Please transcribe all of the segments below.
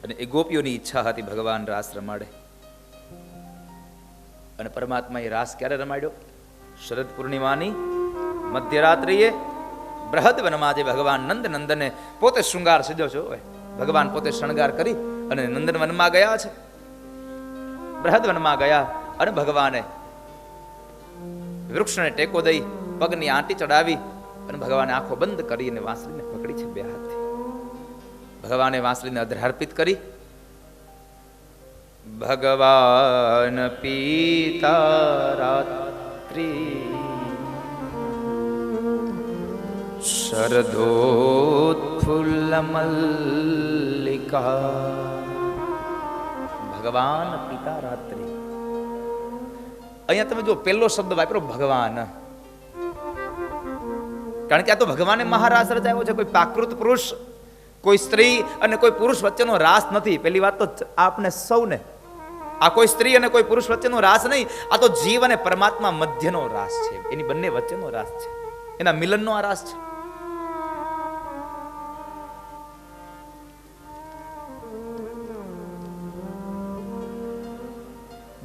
અને એ ગોપીઓની ઈચ્છા હતી ભગવાન રાસ રમાડે. અને પરમાત્માએ રાસ ક્યારે રમાડ્યો? શરદ પૂર્ણિમાની મધ્યરાત્રિએ બૃહદવનમાં જે ભગવાન નંદ નંદને પોતે શૃંગાર સજ્યો છે. ભગવાન પોતે શણગાર કરી અને નંદનવનમાં ગયા છે. બૃહદવનમાં ગયા અને ભગવાને વૃક્ષને ટેકો દઈ પગની આંટી ચડાવી અને ભગવાને આંખો બંધ કરી અને વાંસળીને પકડી છે બે હાથથી. ભગવાને વાંસળીને અધરાર્પિત કરી. ભગવાન પીતા રાત્રિ શરદોત્ફુલ્લ મલ્લિકા. ભગવાન પિતા રાત્રિ. અહીંયા તમે જો પહેલો શબ્દ વાપર્યો ભગવાન, કારણ કે આ તો ભગવાને મહારાસ રચાયો છે. કોઈ પ્રાકૃત પુરુષ, કોઈ સ્ત્રી અને કોઈ પુરુષ વચ્ચેનો રાસ નથી. પહેલી વાત તો આપને સૌને, આ કોઈ સ્ત્રી અને કોઈ પુરુષ વચ્ચેનો રાસ નહીં, આ તો જીવ અને પરમાત્મા મધ્યનો રાસ છે. એની બંને વચ્ચેનો રાસ છે, એના મિલનનો આ રાસ છે.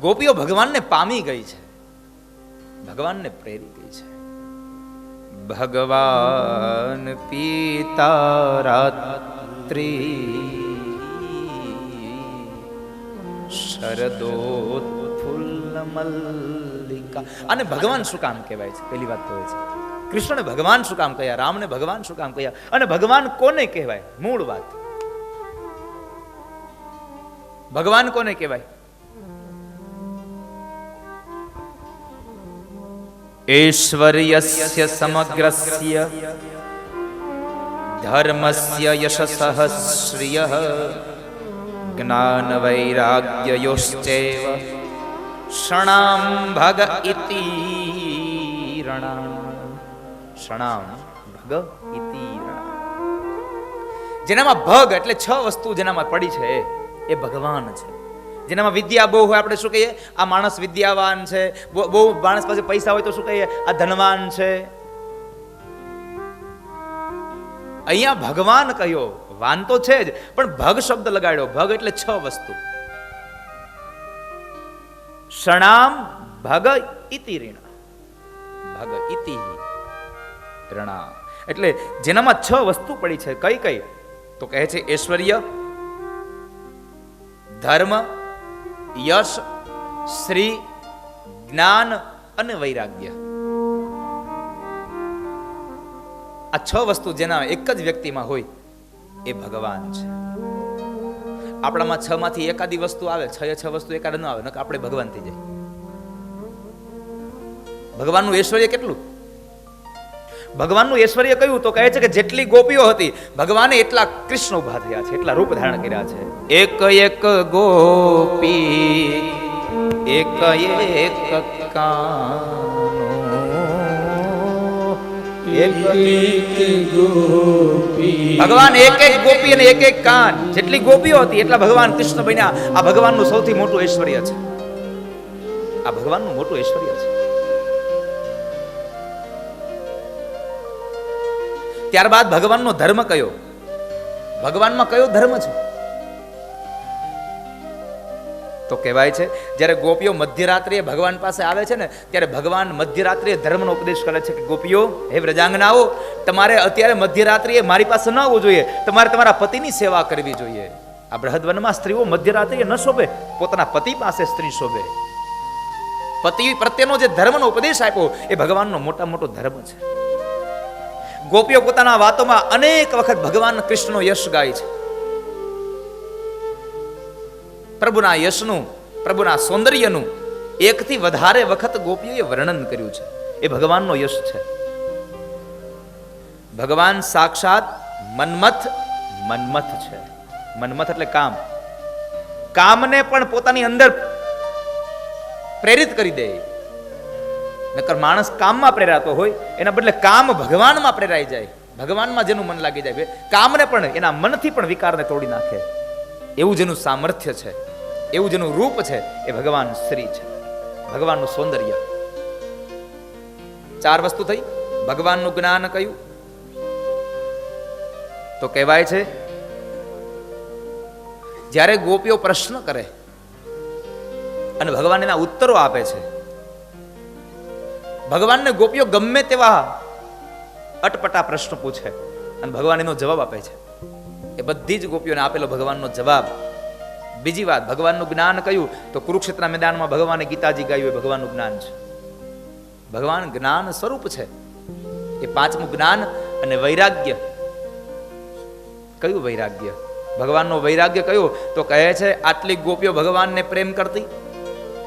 ગોપીઓ ભગવાનને પામી ગઈ છે, ભગવાનને પ્રેરી ગઈ છે. ભગવાન પીતા રાત્રિ શરદોત્ફુલ્લ મલ્લિકા. અને ભગવાન શું કામ કહેવાય છે? પહેલી વાત તો એ છે, કૃષ્ણને ભગવાન શું કામ કહ્યા, રામને ભગવાન શું કામ કહ્યા, અને ભગવાન કોને કહેવાય? મૂળ વાત, ભગવાન કોને કહેવાય? ઐશ્વર્યસ્ય સમગ્રસ્ય ધર્મસ્ય યશસઃ શ્રિયઃ જ્ઞાન વૈરાગ્યયોશ્ચૈવ ષણામ ભગ ઇતિ રણામ. ષણામ ભગ ઇતિ રણામ. જેનામાં ભગ એટલે 6 વસ્તુ જેનામાં પડી છે એ ભગવાન છે. જેનામાં વિદ્યા બહુ હોય, આપણે શું કહીએ? આ માણસ વિદ્યાવાન છે. બહુ માણસ પાસે પૈસા હોય તો શું કહીએ? આ ધનવાન છે. અહીંયા ભગવાન કહ્યો, વાન તો છે જ, પણ ભગ શબ્દ લગાડ્યો. ભગ એટલે 6 વસ્તુ. ષણામ ભગ ઇતિ ઋણા. ભગ ઇતિ ઋણા એટલે જેનામાં 6 વસ્તુ પડી છે. કઈ કઈ? તો કહે છે ઐશ્વર્ય, ધર્મ, યશ, શ્રી, જ્ઞાન અને વૈરાગ્ય. આ 6 વસ્તુ જેના એક જ વ્યક્તિમાં હોય એ ભગવાન છે. આપણામાં 6 માંથી એકાદી વસ્તુ આવે, 6 વસ્તુ એકાદ ન આવે, નકર આપણે ભગવાન થઈ જાય. ભગવાનનું ઐશ્વર્ય કેટલું? ભગવાનનું ઐશ્વર્ય કયું? તો કહે છે કે જેટલી ગોપીઓ હતી ભગવાને એટલા કૃષ્ણ ઉભા થયા છે, એટલા રૂપ ધારણ કર્યા છે. એક એક ગોપી એક એક કાનો, ભગવાન એક એક ગોપી અને એક એક કાન. જેટલી ગોપીઓ હતી એટલા ભગવાન કૃષ્ણ બન્યા. આ ભગવાનનું સૌથી મોટું ઐશ્વર્ય છે. આ ભગવાનનું મોટું ઐશ્વર્ય છે. ત્યારબાદ ભગવાનનો ધર્મ કયો? ભગવાનમાં કયો ધર્મ છે? તો કહેવાય છે જ્યારે ગોપીઓ મધ્યરાત્રિએ ભગવાન પાસે આવે છે ને, ત્યારે ભગવાન મધ્યરાત્રિએ ધર્મનો ઉપદેશ કરે છે કે ગોપીઓ, હે વ્રજાંગનાઓ, તમારે અત્યારે મધ્યરાત્રિએ મારી પાસે ન આવવું જોઈએ. તમારે તમારા પતિની સેવા કરવી જોઈએ. આ બૃહદવનમાં સ્ત્રીઓ મધ્યરાત્રિએ ન શોભે, પોતાના પતિ પાસે સ્ત્રી શોભે. પતિ પ્રત્યેનો જે ધર્મનો ઉપદેશ આપ્યો એ ભગવાનનો મોટા મોટો ધર્મ છે. ગોપીઓ પોતાના વાતોમાં અનેક વખત ભગવાન કૃષ્ણનો યશ ગાય છે. પ્રભુના યશનું, પ્રભુના સૌંદર્યનું 1 થી વધારે વખત ગોપીઓએ વર્ણન કર્યું છે. એ ભગવાનનો યશ છે. ભગવાન સાક્ષાત મન્મથ છે. મન્મથ એટલે કામ. કામને પણ પોતાની અંદર પ્રેરિત કરી દે. નકર માણસ કામમાં પ્રેરાતો હોય, એના બદલે કામ ભગવાનમાં પ્રેરાઈ જાય. ભગવાનમાં જેનું મન લાગી જાય, કામને પણ એના મનથી પણ વિકારને તોડી નાખે. એવું જેનું સામર્થ્ય છે, એવું જેનું રૂપ છે, એ ભગવાન શ્રી છે. ભગવાનનું સૌંદર્ય. 4 વસ્તુ થઈ. ભગવાનનું જ્ઞાન કયું? તો કહેવાય છે જ્યારે ગોપીઓ પ્રશ્ન કરે અને ભગવાન એના ઉત્તરો આપે છે, ભગવાનને ગોપીઓ ગમે તેવા અટપટા પ્રશ્ન પૂછે અને ભગવાન એનો જવાબ આપે છે, એ બધી જ ગોપીઓને આપેલો ભગવાનનો જવાબ. બીજી વાત, ભગવાનનું જ્ઞાન કયું? તો કુરુક્ષેત્રના મેદાનમાં ભગવાને ગીતાજી ગાયું, એ ભગવાનનું જ્ઞાન છે. ભગવાન જ્ઞાન સ્વરૂપ છે. એ પાંચમું જ્ઞાન અને વૈરાગ્ય. કયું વૈરાગ્ય? ભગવાનનો વૈરાગ્ય કયું? તો કહે છે આટલી ગોપીઓ ભગવાનને પ્રેમ કરતી,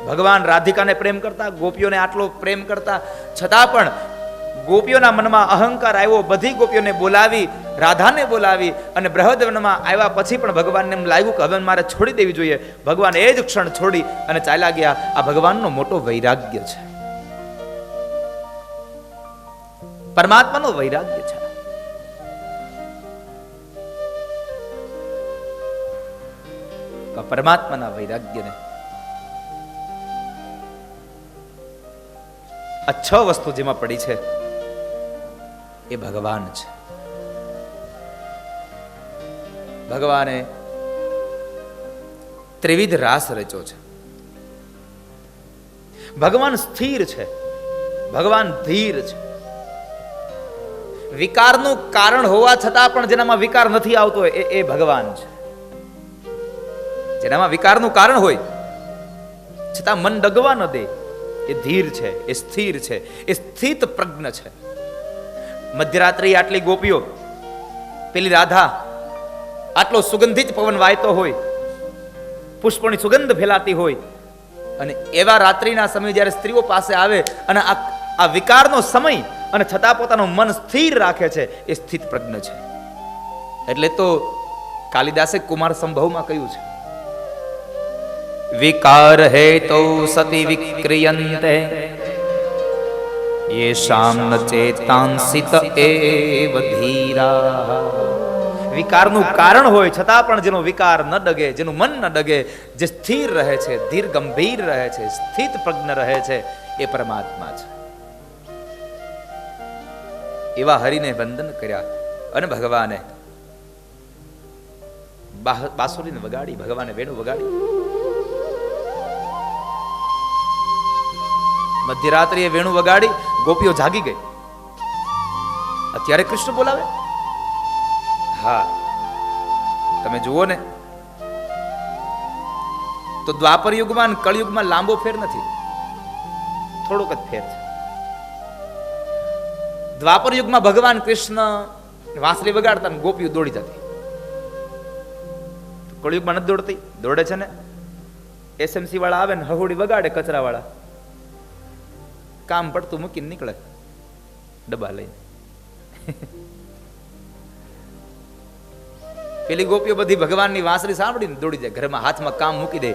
ભગવાન રાધિકાને પ્રેમ કરતા, ગોપીઓને આટલો પ્રેમ કરતા, છતાં પણ ગોપીઓના મનમાં અહંકાર આવ્યો. બધી ગોપીઓને બોલાવી, રાધાને બોલાવી અને બૃહદવનમાં આવ્યા પછી પણ ભગવાનને એમ લાગ્યું કે હવે મારે છોડી દેવી જોઈએ. ભગવાન એ જ ક્ષણ છોડી અને ચાલ્યા ગયા. આ ભગવાનનો મોટો વૈરાગ્ય છે, પરમાત્માનો વૈરાગ્ય છે. પરમાત્માના વૈરાગ્યને આ 6 વસ્તુ જેમાં પડી છે એ ભગવાન છે. ભગવાને ત્રિવિધ રાસ રચ્યો છે. ભગવાન સ્થિર છે, ભગવાન ધીર છે. વિકારનું કારણ હોવા છતાં પણ જેનામાં વિકાર નથી આવતો એ ભગવાન છે. જેનામાં વિકારનું કારણ હોય છતાં મન ડગવા ન દે, એ ધીર છે, એ સ્થિર છે, એ સ્થિત પ્રજ્ઞ છે. મધ્યરાત્રિ આટલી ગોપીઓ, પેલી રાધા, આટલો સુગંધિત પવન વાયતો હોય, પુષ્પોની સુગંધ ફેલાતી હોય, અને એવા રાત્રિના સમય જ્યારે સ્ત્રીઓ પાસે આવે અને આ વિકારનો સમય અને છતાં પોતાનું મન સ્થિર રાખે છે, એ સ્થિત પ્રજ્ઞ છે. એટલે તો કાલિદાસે કુમાર સંભવમાં કહ્યું છે, વિકાર હેતો સતી વિક્રિયન્તે યેષામ ન ચેતાંસિત એવ ધીરા. વિકારનું કારણ હોય છતાં પણ જેનો વિકાર ન ડગે, જેનું મન ન ડગે, જે સ્થિર રહે છે, ધીર ગંભીર રહે છે, સ્થિત પ્રજ્ઞ રહે છે, એ પરમાત્મા છે. એવા હરિને વંદન કર્યા અને ભગવાને બાંસુરીને વગાડી, ભગવાને વેણુ વગાડી. મધ્યરાત્રિએ વેણુ વગાડી, ગોપીઓ જાગી ગઈ. અત્યારે કૃષ્ણ બોલાવે? હા, તમે જુઓ ને તો દ્વાપર યુગમાં કળયુગમાં લાંબો ફેર નથી, થોડોક જ ફેર છે. દ્વાપર યુગમાં ભગવાન કૃષ્ણ વાંસળી વગાડતા ગોપીઓ દોડી જતી. કળયુગમાં નથી દોડતી? દોડે છે ને. એસએમસી વાળા આવે ને હહોડી વગાડે, કચરા વાળા કામ પડતું મૂકીને નીકળે ડબ્બા લઈને. પેલી ગોપીઓ બધી ભગવાનની વાંસળી સાંભળીને દોડી જાય, ઘરમાં હાથમાં કામ મૂકી દે.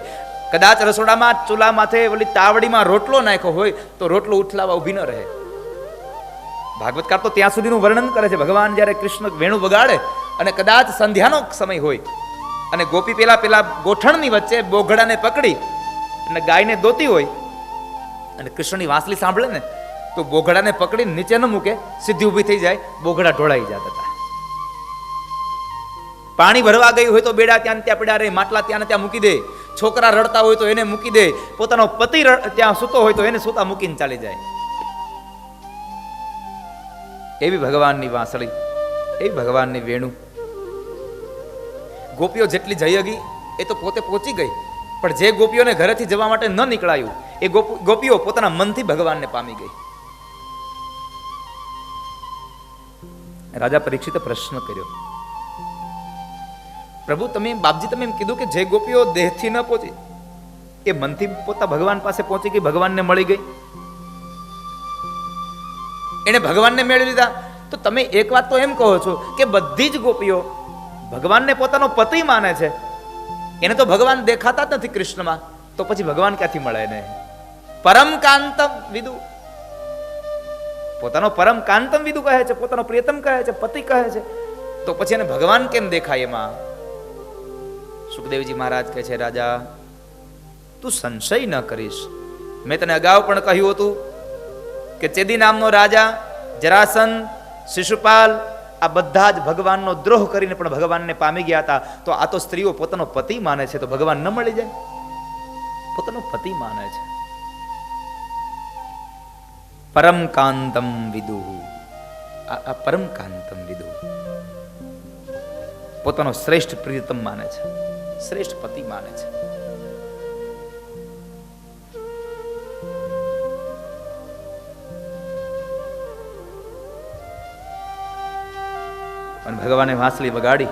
કદાચ રસોડામાં ચૂલા માથે ઓલી તાવડીમાં રોટલો નાખ્યો હોય તો રોટલો ઉઠલાવા ઉભી ન રહે. ભાગવતકાર તો ત્યાં સુધીનું વર્ણન કરે છે, ભગવાન જ્યારે કૃષ્ણ વેણુ વગાડે અને કદાચ સંધ્યાનો સમય હોય અને ગોપી પેલા ગોઠણની વચ્ચે બોઘડાને પકડી અને ગાયને દોતી હોય અને કૃષ્ણની વાંસળી સાંભળે ને તો બોઘડાને પકડીને નીચે ન મૂકે, સીધી ઊભી થઈ જાય, બોઘડા ઢોળાઈ જતા હતા. પાણી ભરવા ગઈ હોય તો બેડા ત્યાં ત્યાં પડ્યા રહે, માટલા ત્યાં ત્યાં મૂકી દે. છોકરા રડતા હોય તો એને મૂકી દે. પોતાનો પતિ ત્યાં સૂતો હોય તો એને સૂતા મૂકીને ચાલી જાય. એવી ભગવાનની વાંસળી, એવી ભગવાનની વેણુ. ગોપીઓ જેટલી જઈ ગઈ એ તો પોતે પહોંચી ગઈ, પણ જે ગોપીઓને ઘરેથી જવા માટે ન નીકળાયું એ ગોપીઓ પોતાના મનથી ભગવાનને પામી ગઈ. રાજા પરીક્ષિતે પ્રશ્ન કર્યો, પ્રભુ તમે બાપજી તમે એમ કીધું કે જે ગોપીઓ દેહથી ન પહોંચી એ મનથી પોતા ભગવાન પાસે પહોંચી ગઈ, ભગવાનને મળી ગઈ, એને ભગવાનને મેળવી લીધા. તો તમે એક વાત તો એમ કહો છો કે બધી જ ગોપીઓ ભગવાનને પોતાનો પતિ માને છે, એને તો ભગવાન દેખાતા જ નથી કૃષ્ણમાં, તો પછી ભગવાન ક્યાંથી મળે એને? પરમ કાંતમ વિદુ, પોતાનો પરમ કાંતમ વિદુ કહે છે, પોતાનો પ્રિયતમ કહે છે, પતિ કહે છે, તો પછી એને ભગવાન કેમ દેખાય એમાં? સુખદેવજી મહારાજ કહે છે, રાજા તું સંશય ન કરીશ. મેં તને અગાઉ પણ કહ્યું હતું કે ચેદી નામનો રાજા, જરાસંધ, શિશુપાલ આ બધા જ ભગવાનનો દ્રોહ કરીને પણ ભગવાનને પામી ગયા હતા. તો આ તો સ્ત્રીઓ પોતાનો પતિ માને છે, તો ભગવાન ન મળી જાય? પોતાનો પતિ માને છે. પરમ કાંતમ વિદુ, આ પરમ કાંતમ વિદુ, પોતાનો શ્રેષ્ઠ પ્રિયતમ માને છે, શ્રેષ્ઠ પતિ માને છે. અને ભગવાને વાંસળી વગાડી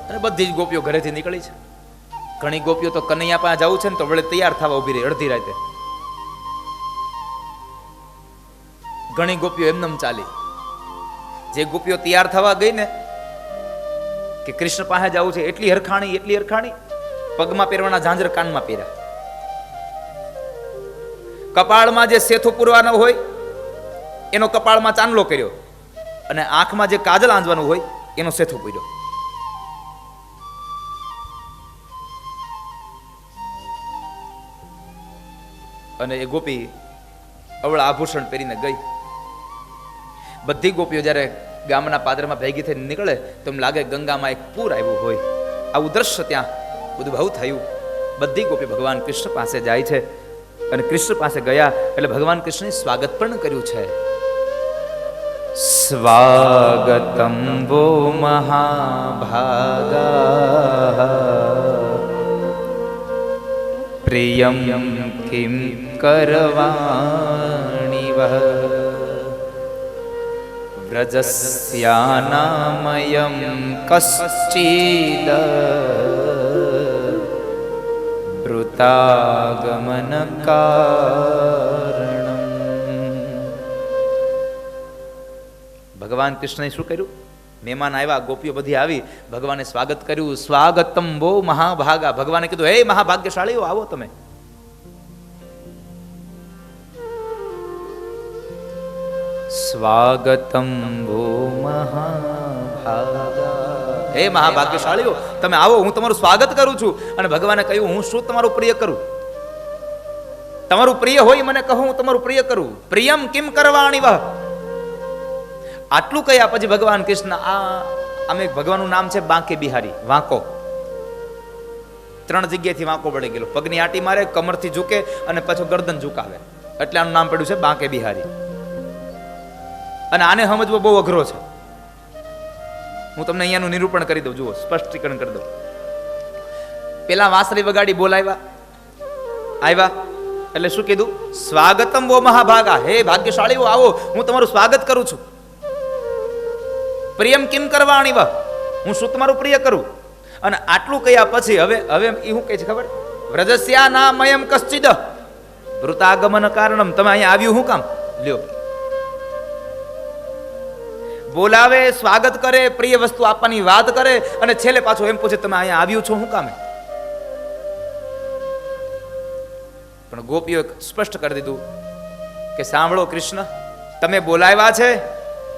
અને બધી જ ગોપીઓ ઘરેથી નીકળી છે. ઘણી ગોપીઓ તો કનૈયા પાસે જવું છે ને તો વળે તૈયાર થવા ઉભી રહી અડધી રાતે. ઘણી ગોપીઓ એમનેમ ચાલી. જે ગોપીઓ તૈયાર થવા ગઈ ને કે કૃષ્ણ પાસે જવું છે, એટલી હરખાણી પગમાં પહેરવાના ઝાંઝર કાનમાં પહેર્યા, કપાળમાં જે સેથો પૂરવાનો હોય એનો કપાળમાં ચાંદલો કર્યો, અને આંખમાં જે કાજલ આંજવાનું હોય એનો સેથો પૂર્યો. અને એ ગોપી અવળા આભૂષણ પહેરીને ગઈ. બધી ગોપીઓ જ્યારે ગામના પાદરમાં ભેગી થઈને નીકળે તો એમ લાગે ગંગામાં એક પૂર આવ્યું હોય. આવું દ્રશ્ય ત્યાં ઉદ્ભવ થયું. બધી ગોપી ભગવાન કૃષ્ણ પાસે જાય છે, અને કૃષ્ણ પાસે ગયા એટલે ભગવાન કૃષ્ણએ સ્વાગત પણ કર્યું છે. સ્વાગતમ વો મહાભાગા પ્રિયમ કિમ કરવાણિ વહ વ્રજસ્યાનામયં કશ્ચિદ બ્રુતાગમન કારણમ. ભગવાન કૃષ્ણએ શું કર્યું? મહેમાન આવ્યા, ગોપીઓ બધી આવી, ભગવાને સ્વાગત કર્યું. સ્વાગતમ બહુ મહાભાગા. ભગવાને કીધું, હે મહાભાગ્યશાળીઓ, આવો તમે. સ્વાગતમ બહુ મહાભાગા. હે મહાભાગ્યશાળીઓ, તમે આવો, હું તમારું સ્વાગત કરું છું. અને ભગવાને કહ્યું, હું શું તમારું પ્રિય કરું? તમારું પ્રિય હોય મને કહો, હું તમારું પ્રિય કરું. પ્રિયમ કિમ કરવાણી વહ. આટલું કહ્યા પછી ભગવાન કૃષ્ણ અમે ભગવાનનું નામ છે બાંકે બિહારી, વાંકો. 3 જગ્યાએથી વાંકો પડી ગયેલો. પગની આંટી મારે, કમરથી ઝૂકે અને પછી ગરદન ઝુકાવે, એટલે આનું નામ પડ્યું છે બાંકે બિહારી. અને આને સમજવો બહુ અઘરો છે. હું તમને અહીંયાનું નિરૂપણ કરી દઉં, જુઓ, સ્પષ્ટીકરણ કરી દઉં. પેલા વાંસળી વગાડી આવ્યા એટલે શું કીધું? સ્વાગતમ વો મહાભાગા. હે ભાગ્યશાળીઓ, આવો, હું તમારું સ્વાગત કરું છું. પ્રિયમ કિમ કરવાણી વહ, હું શું તમારું પ્રિય કરું? અને આટલું કહ્યા પછી હવે એ શું કહે છે ખબર? વ્રજસ્યા નામયમ કશ્ચિદ વૃતાગમન કારણમ. તમે અહીંયા આવ્યું શું કામ? લ્યો, બોલાવે, સ્વાગત કરે, પ્રિય વસ્તુ આપવાની વાત કરે, અને છેલ્લે પાછો એમ પૂછે તમે અહીંયા આવ્યું છો શું કામે? પણ ગોપીઓ સ્પષ્ટ કરી દીધું કે સાંભળો કૃષ્ણ, તમે બોલાવ્યા છે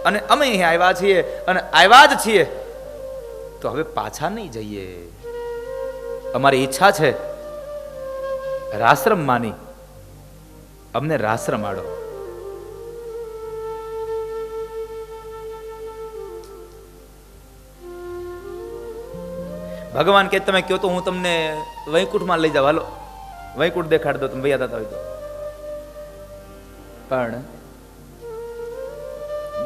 અને અમે અહીં આવ્યા છીએ, અને આવ્યા જ છીએ તો હવે પાછા નહીં જઈએ. અમારી ઈચ્છા છે રાસરમ માની, અમને રાસરમ આડો. ભગવાન કે તમે કહો તો હું તમને વૈકુંઠમાં લઈ જાવ, હાલો વૈકુંઠ દેખાડ દો, તમે વૈયા થતા હોય તો. પણ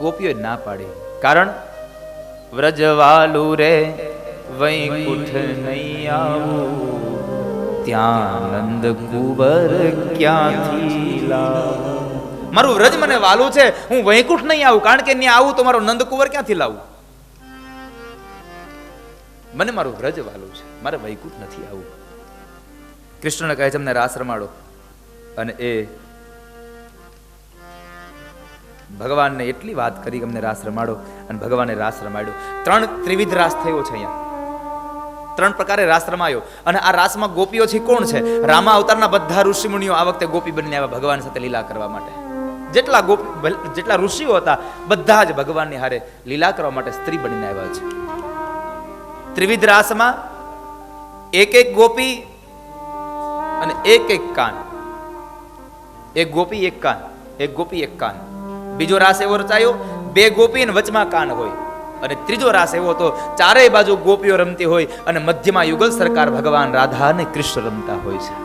ગોપીઓ ના પાડી. કારણ વ્રજવાલુ રે વૈકુંઠ નહીં આવું, ત્યાં નંદ કુંવર ક્યાંથી લાવું. મારું વ્રજ મને વાલું છે, હું વૈકુંઠ નહીં આવું, કારણ કે ત્યાં આવું તો મારો નંદ કુંવર ક્યાંથી લાવું? મને મારું વ્રજ વાલું છે, મારે વૈકુંઠ નથી આવું. કૃષ્ણને કહે છે અમને રાસ રમાડો. અને એ ભગવાનને એટલી વાત કરી કે અમને રાસ રમાડો, અને ભગવાને રાસ રમાડ્યો. 3 ત્રિવિધ રાસ થયો છે અહીંયા. 3 પ્રકારે રાસ રમાયો. અને આ રાસમાં ગોપીઓ છે કોણ છે? રામા અવતારના બધા ઋષિ મુનિઓ આ વખતે ગોપી બનીને આવ્યા ભગવાન સાથે લીલા કરવા માટે. જેટલા ઋષિઓ હતા બધા જ ભગવાનની હારે લીલા કરવા માટે સ્ત્રી બનીને આવ્યા છે. ત્રિવિધ રાસમાં એક ગોપી અને એક કાન. એક ગોપી એક કાન, એક ગોપી એક કાન. બીજો રાસ એવો રચાયો બે ગોપી અને વચમાં કાન હોય. અને ત્રીજો રાસ એવો હતો ચારેય બાજુ ગોપીઓ રમતી હોય અને મધ્યમાં યુગલ સરકાર ભગવાન રાધા અને કૃષ્ણ રમતા હોય છે.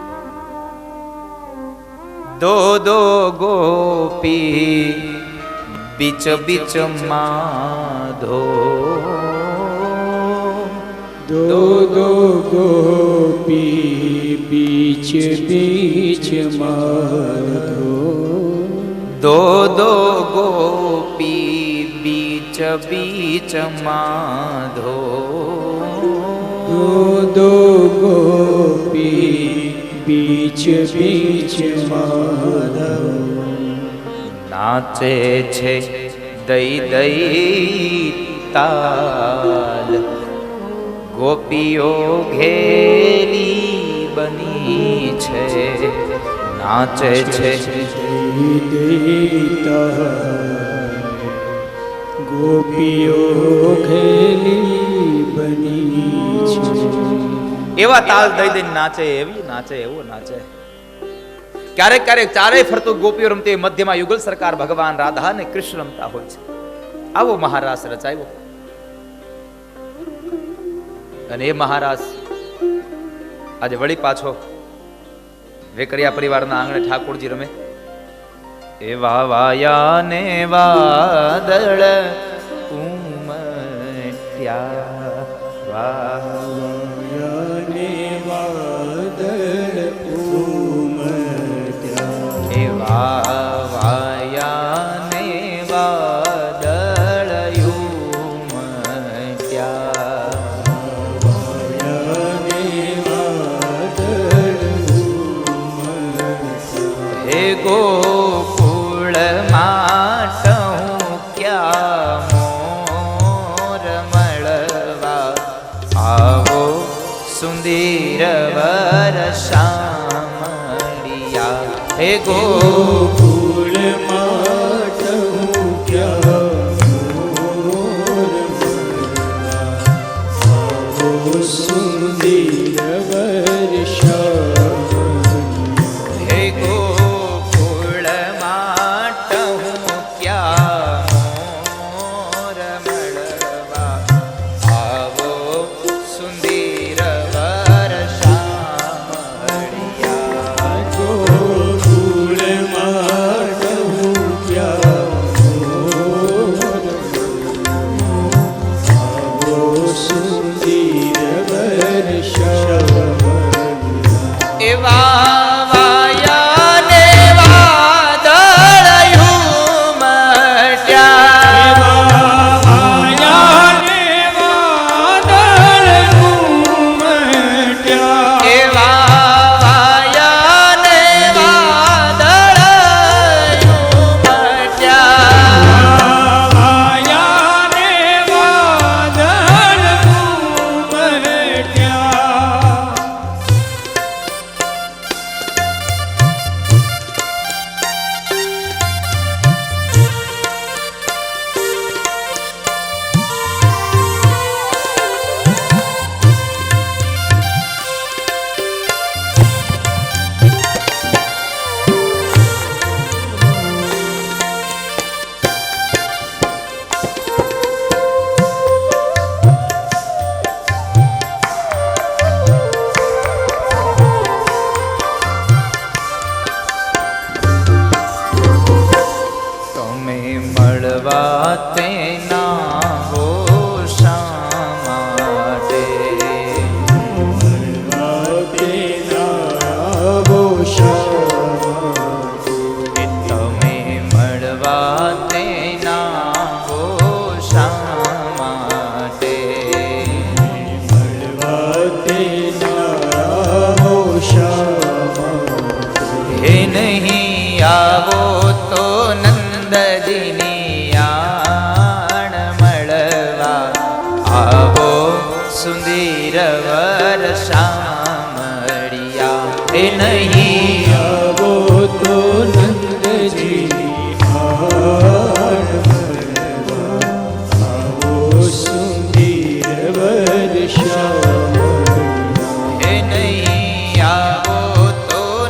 દો દો ગોપી બીચ બીચ માધો, दो दो गोपी बीच बीच माधो, दो दो गोपी बीच बीच माधो, दो दो गोपी बीच बीच माधो, नाचे छे दई दई ताल, ગોપીઓ ઘેરી બની છે, નાચે છે ગોપીઓ ઘેરી બની છે. એવા તાલ દઈ દઈને નાચે, એવી નાચે, એવો નાચે. ક્યારેક ક્યારેક ચારેય ફરતું ગોપીઓ રમતી, મધ્યમાં યુગલ સરકાર ભગવાન રાધા અને કૃષ્ણ રમતા હોય છે. આવો મહારાસ રચાયો. અને એ મહારાજ આજે વળી પાછો વેકરિયા પરિવારના આંગણે ઠાકોરજી રમે. એવા વાયા ને વાદળ ઉમટ્યા, વાયા ને વાદળ ઉમટ્યા, એવા વાયા ને વાદળ ગોકુળ માટું ક્યાં મોર મળવા, આવો સુંદર વરસામળિયા. હે ગોકુળ માટું ક્યાં મોર મળવા, આવો સુંદર વરસામળિયા. હે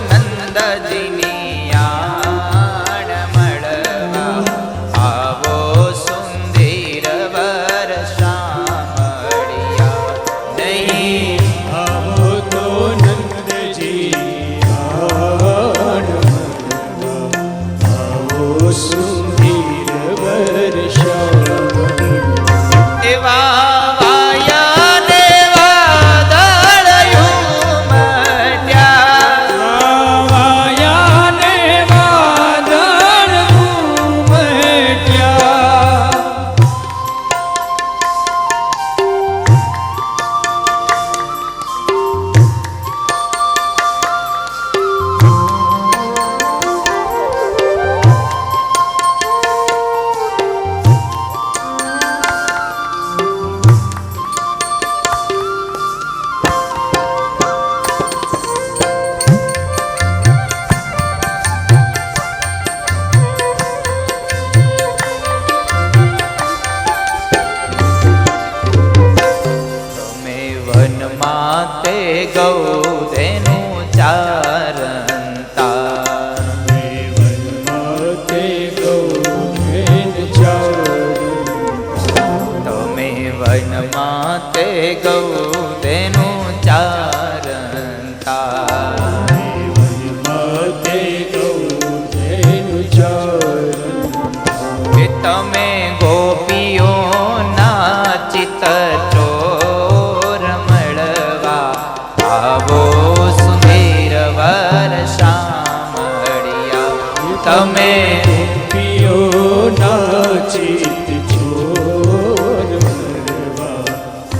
નંદજીની આણ મળવા આવો. માતે ગૌધેનું ચારંતા. વનમાતે ગૌધેન ચારંતા. તમે વન માતે ગૌધેનું ચારંતા. વનમાતે ગૌધેન ચારંતા. કે તમે ગોપીઓના ચિત્ત ચોર મળવા આવો સુંદર વર શામળિયા. તમે ગોપીઓના ચિત્ત ચોર મળવા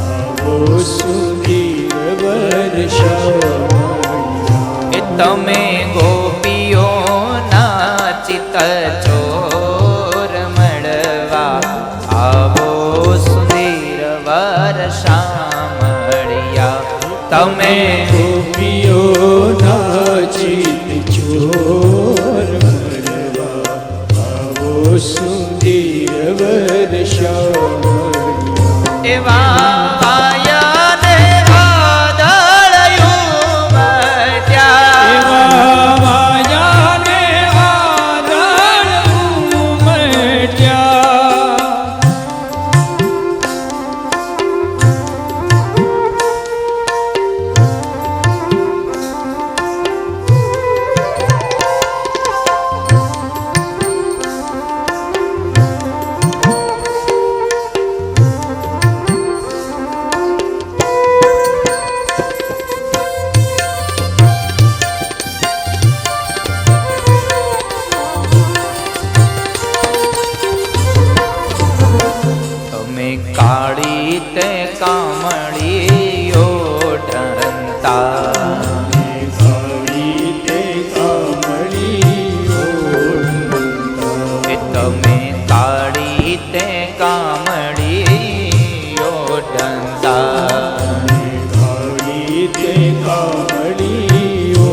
આવો સુંદર વર શામળિયા. એ તમે ગોપીઓના ચિત્ત ચોર મળવા આવો સુંદર વર શામળિયા. તમે ગોપીઓના ચિત્ત ચોર મળવા આવો સુંદર વર શામળિયા. એવા વાયાને વાદળયું મટ્યા. એવા વાયાને વાદળ ઉમટ્યા. તમે કાળી તે કામળીઓ ઢંતા. કાળી તે કામળીઓ ઢંતા. એ તમે કાળી તે કામળીઓ ઢંતા. કાળી તે કામળીઓ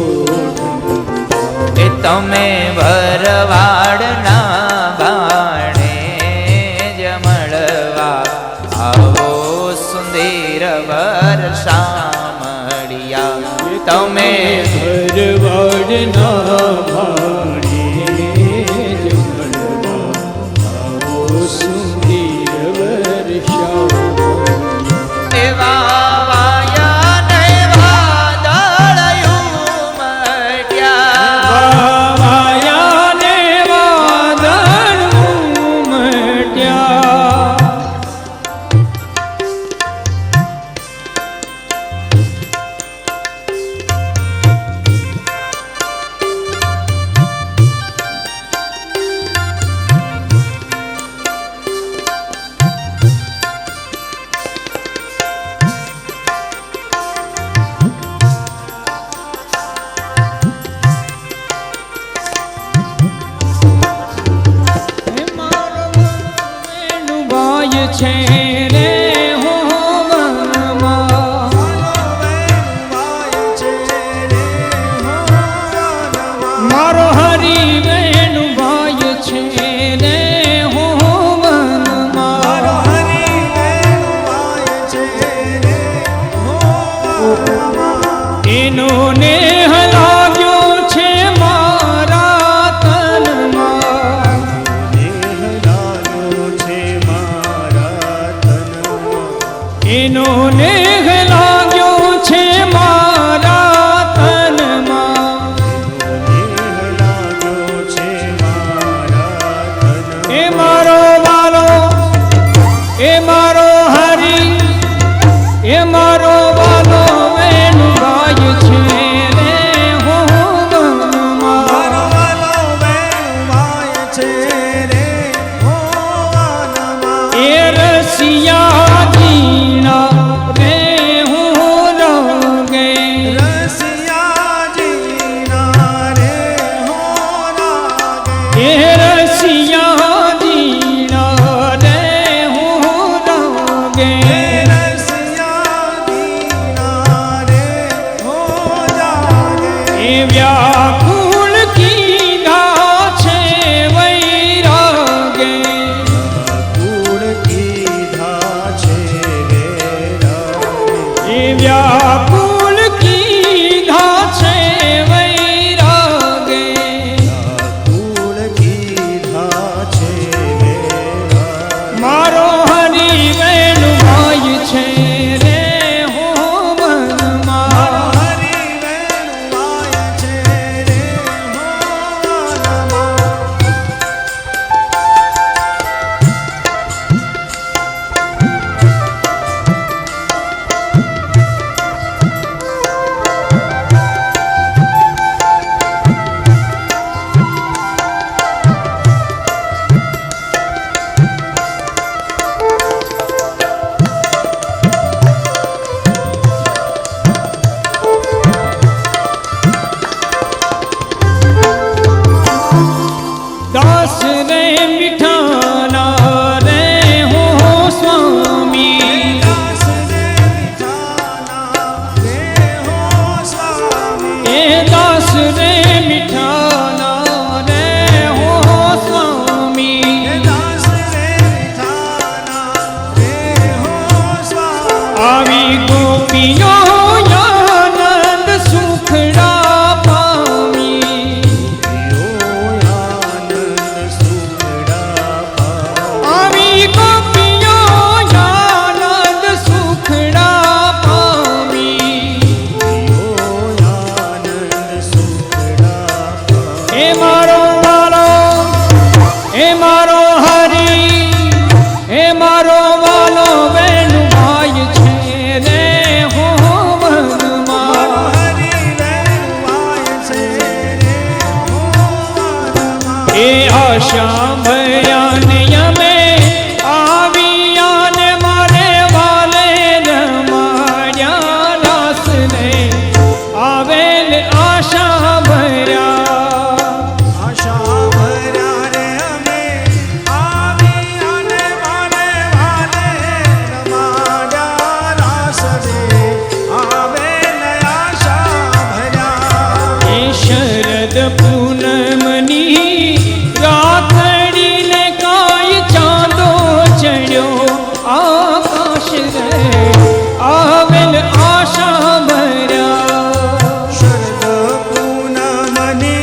ઢંતા. એ તમે ભરવાડના બાણે જમળવા આવો સુંદર વર શામળિયા. તમે ભરવાડના ભાણે જમણવા આવો સુંદર વર શામળિયા. એવા વાયાને વાદળયું મટ્યા. વાયાને વાદળ ઉમટ્યા. છે રે હો વનમાં. મારો હરી બેનું ભાઈ છે રે હો વનમાં. એનો નેહ લાગ્યો છે મારા તનમાં. એનો નેહ લાગ્યો છે મારા તનમાં. એ મારો વાલો, એ મારો હરી, એ મારો વાલો વેનું ભાઈ છે રે હો વનમાં. એ રસિયા જીણા રે હું રંગે. એ રસિયા જીણા રે હું રંગે. એ વ્યાકુળ કીધા છે વૈરાગે. એ વ્યા વ્યાકુળ કીધા છે વૈરાગે કુળ કીધા છે વેરા. મારો હરી વેણુ ભાઈ છે રે હો મનમાં હરિ વેણુવાય છે રે મોહનમાં. દાસ રે મીઠાના રે હો સ્વામી દાસ રે મીઠાના રે હો સ્વામી. એ દાસ રે મીઠાના રે હો સ્વામી દાસ રે મીઠાના રે હો સ્વામી. આવી ગોપીઓ આનંદ સુખડા પામી આનંદ સુખડા પામી. આવી ગોપીઓ આનંદ સુખડા પામી આનંદ સુખડા પામી. એ મારો વાલો એ મારો હરી એ મારો વાલો વેણુ ભાઈ છે રે હો મનમાં હરિ વેણુવાય છે રે મોહનમાં. એ આશા ભયાને અમે આવિયાને મારે વાલે રમાડ્યા રાસ ને આવેલ આશા ભર્યા આશા ભર્યા રે અમે આવી અને વાલે વાલે રમાડ્યા રાસ રે આવે ને આશા ભર્યા. એ શરદ પૂનમની રાખડીને કાંઈ ચાંદો ચડ્યો આકાશ રે આવેલ આશા ભર્યા શરદ પૂનમની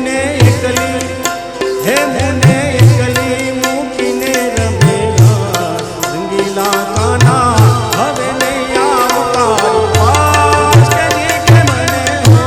મૂકીને એકલી હે મુને એકલી મૂકીને રમેલા રંગીલા કાના હવે નહીં આવતા પાસ કહેજે કે મને હો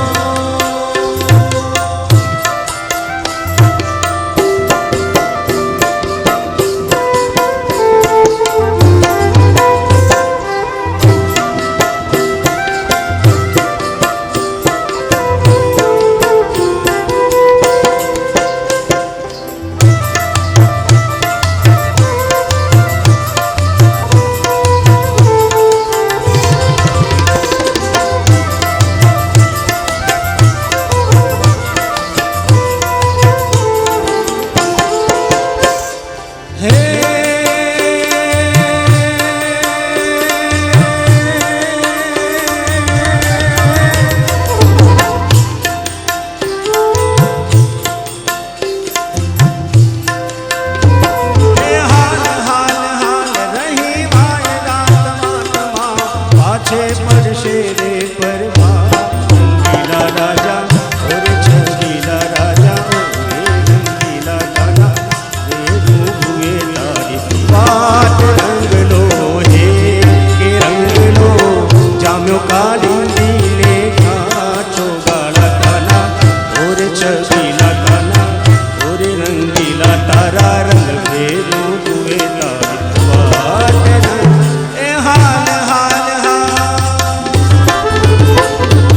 પડશે રે પરવા રંગીલા રાજા ઓર છગીલા રાજા રંગીલા કાના રે રૂએ તારી વાત રંગલો હે કે રંગલો જામ્યો કાલિંદીને કાચો ગાળા કાના ઓર છગીલા કાના ઓર રંગીલા તારા રંગ રે રૂએ તારી વાત એ હાલ હાલ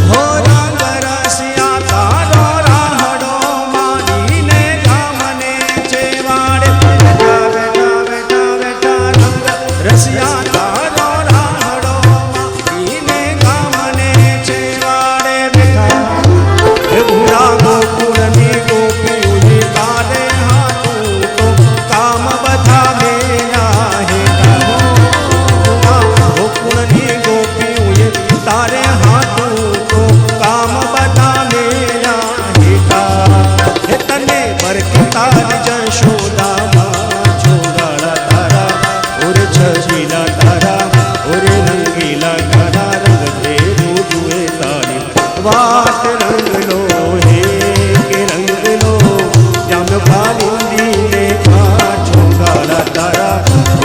હો રંગ રસિયા તારો રાહડો માનીને ગામને ચેવાડે બેઠા બેઠા બેઠા બેઠા રંગ રસિયા તારો રાહડો માનીને ગામને ચેવાડે બેઠા હે ભૂરા ગોકુળની ગોપીઓએ તારે હાથું તો કામ બધા મેરા હેઠા ગોકુળની ગોપીઓએ તારે હાથું તો કામ બધા મેરા હેઠા હે તને બરકતા જશોદામાં છોડાળા તારા ઓર છજીલા તારા ઓર રંગીલા કાના રંગ ભેરું જુએ તારી વાત રંગલો હે કે રંગલો જામ કાલિંદીને કાચો ગાળા તારા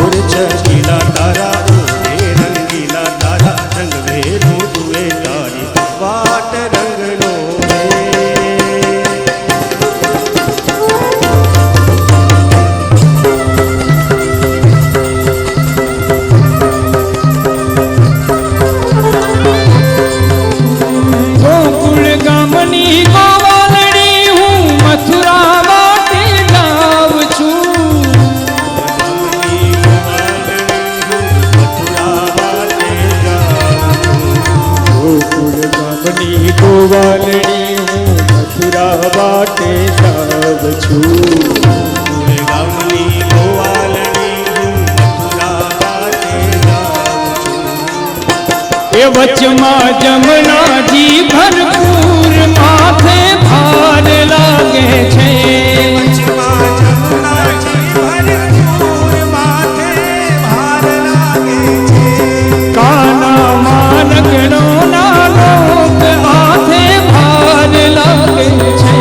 ઓર છજીલા તારા ઓરે રંગીલા તારા રંગ ભેરું જુએ તારી વાત રંગલો હે ગોકુળ ગામની ગોવાલડી હું મથુરા માટે જાઉં છું ગોકુળ ગામની ગોવાલડી હું મથુરા માટે જાઉં છું ગામની ગોવાલડી હું મથુરા વાટે જાઉં છું એ વચમાં જમનાજી ભરપૂર માથે ભાર લાગે છે વચમાં જમનાજી ભરપૂર માથે ભાર લાગે છે કાના મારગણો ના લોક માથે ભાર લાગે છે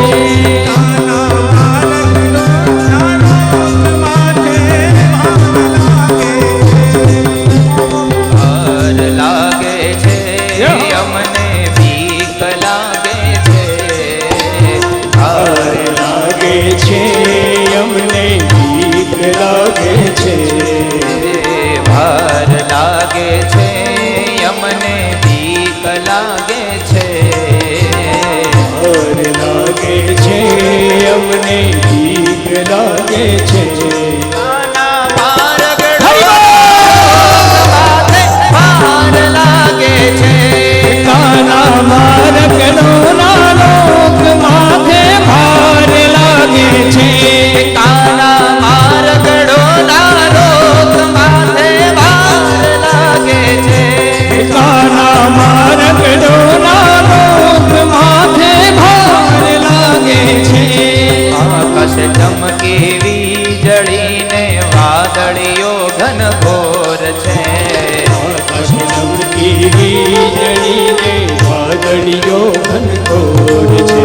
કાના મારગનો નારોગ માથે ભાર લાગે છે ભાર લાગે છે અમને બીક લાગે છે ભાર લાગે છે અમને બીક લાગે છે ભાર લાગે છે અમને બીક લાગે છે ભાર લાગે છે અમને બીક લાગે છે કાના મારગડો માથે ભાર લાગે છે કાના મારગણો ના લોક માથે ભાર લાગે છે કાના મારગડો ના લોક માથે ભાર લાગે છે કાના મારગડો ના લોક માથે ભાર લાગે છે આકાશ ચમકી વીજળીને વાદળીઓ ઘનઘોર છે આકાશ ચમકી વીજળીને વાદળીઓ ઘનઘોર છે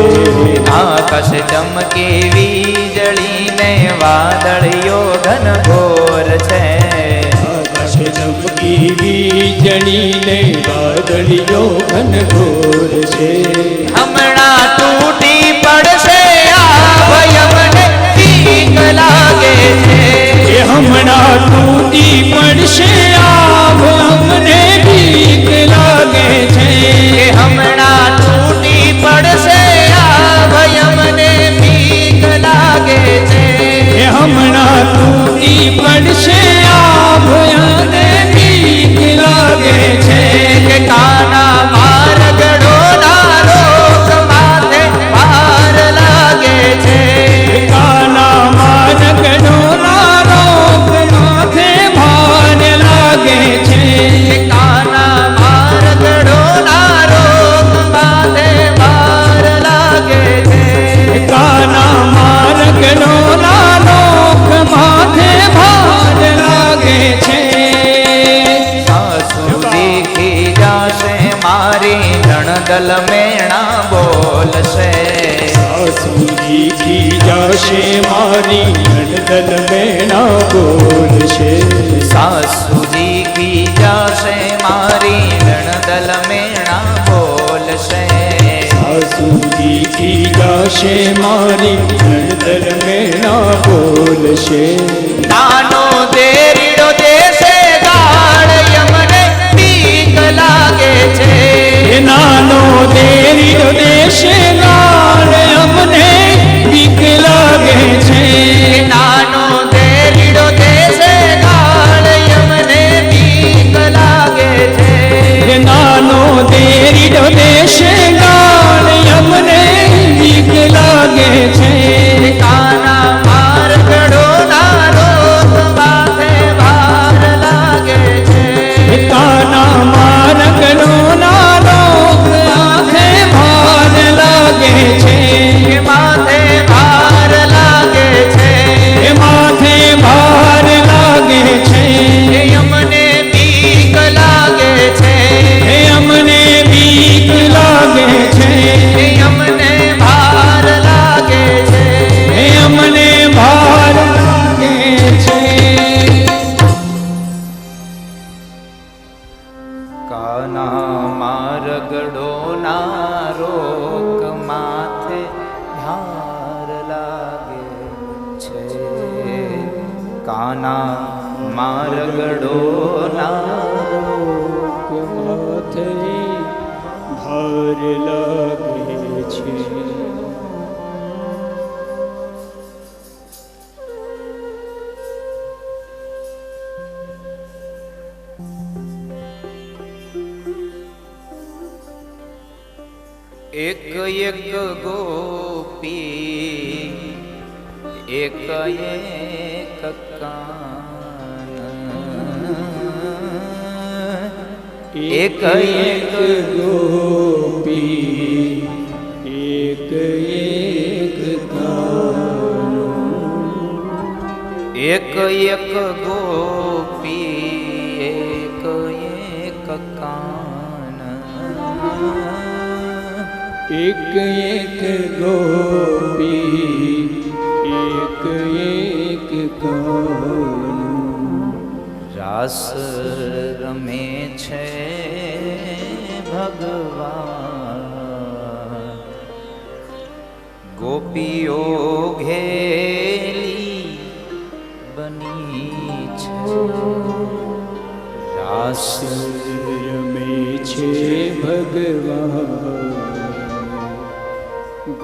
આકાશ ચમકે વીજળીને વાદળિયો ઘનઘોર છે. આકાશ ચમકી વીજળીને વાદળિયો ઘનઘોર છે. હમણાં તૂટી પડશે આ ભયમને બીક લાગે છે. એ હમણાં તૂટી પડશે આભ અમને બીક લાગે છે. કે હમણાં તૂટી પડશે આ ભયમને બીક લાગે છે. એ હમણાં તૂટી પડશે આભ અમને બીક લાગે છે. કે કાના મારગડો ના રોગ માથે ભાર લાગે છે. કાના માનગડો ના રોગ માથે ભાર લાગે છે. કે કાના મારગડો ના રોગ માથે ભાર લાગે છે. કાના માનગડો ના રોગ માથે ભાર લાગે છે. સાસુ દીખી જાશે મારી નણદલ મેણા બોલશે. સાસુજી કી જાશે મારી નણદલ મેણા બોલશે. સાસુ દીખી જાશે મારી નણદલ મેણા બોલશે. સાસુજી કી જાશે મારી નણદલ મેણા બોલશે. નાનો દેરીડો દેશે ગાળ યમને બીક લાગે છે. એ નાનો દેરીનો દેશે ગાળ અમને બીક લાગે છે. નાનો દેરીડો દેશે ગાળ યમને બીક લાગે છે. એ નાનો દેરીનો દેશે ગાળ અમને બીક લાગે છે. કાના મારગડો ના રોગ માથે ભાર લાગે છે. કાના માનગડો ના રોગ આંખે ભાર લાગે છે. કે માથે ભાર લાગે છે. એ માથે ભાર લાગે છે. કે અમને બીક લાગે છે. એ અમને બીક લાગે છે. કે અમને ભાર લાગે છે. એ અમને ભાર લાગે છે. કાના મારગડો ના રોગ માથે ભાર લાગે છે. કાના મારગડો ના માથે ભાર લાગે છે. એક એક ગોપી એક એક કાન. એક એક ગોપી એક એક કાનો. એક એક ગોપી એક એક કાન. એક એક ગોપી એક એક કાનો. રાસ રમે છે ભગવાન. ગોપીઓ ઘેલી બની છે. રાસ રમે છે ભગવાન.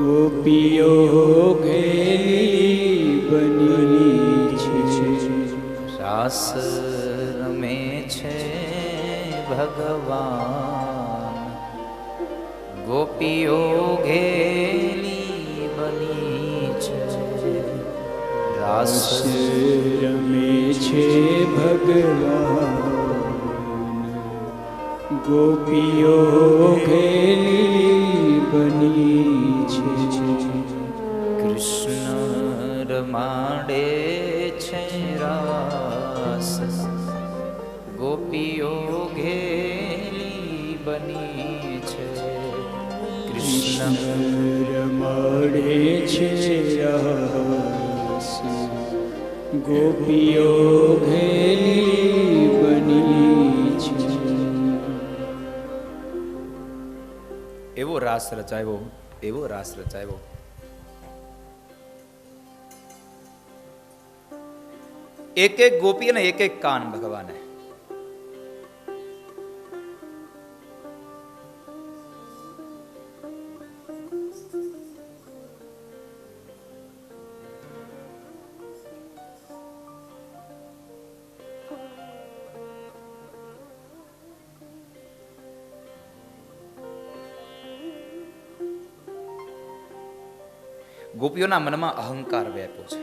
ગોપીઓ ઘેરી બની છે. રાસ રમે છે ભગવાન. ગોપીઓ ઘેલી બની છે. રાસ રમે છે ભગવાન. ગોપીઓ ઘેરી બની છે. કૃષ્ણ રમાડે છે રાસ. ગોપીઓ ઘેલી બની છે. કૃષ્ણ મળે છે રહસ્ય ગોપીઓ ઘેલી બની છે. એવો રાસ રચાયો, એવો રાસ રચાયો. એક એક ગોપી અને એક એક કાન ભગવાને. ગોપીઓના મનમાં અહંકાર વ્યાપ્યો છે.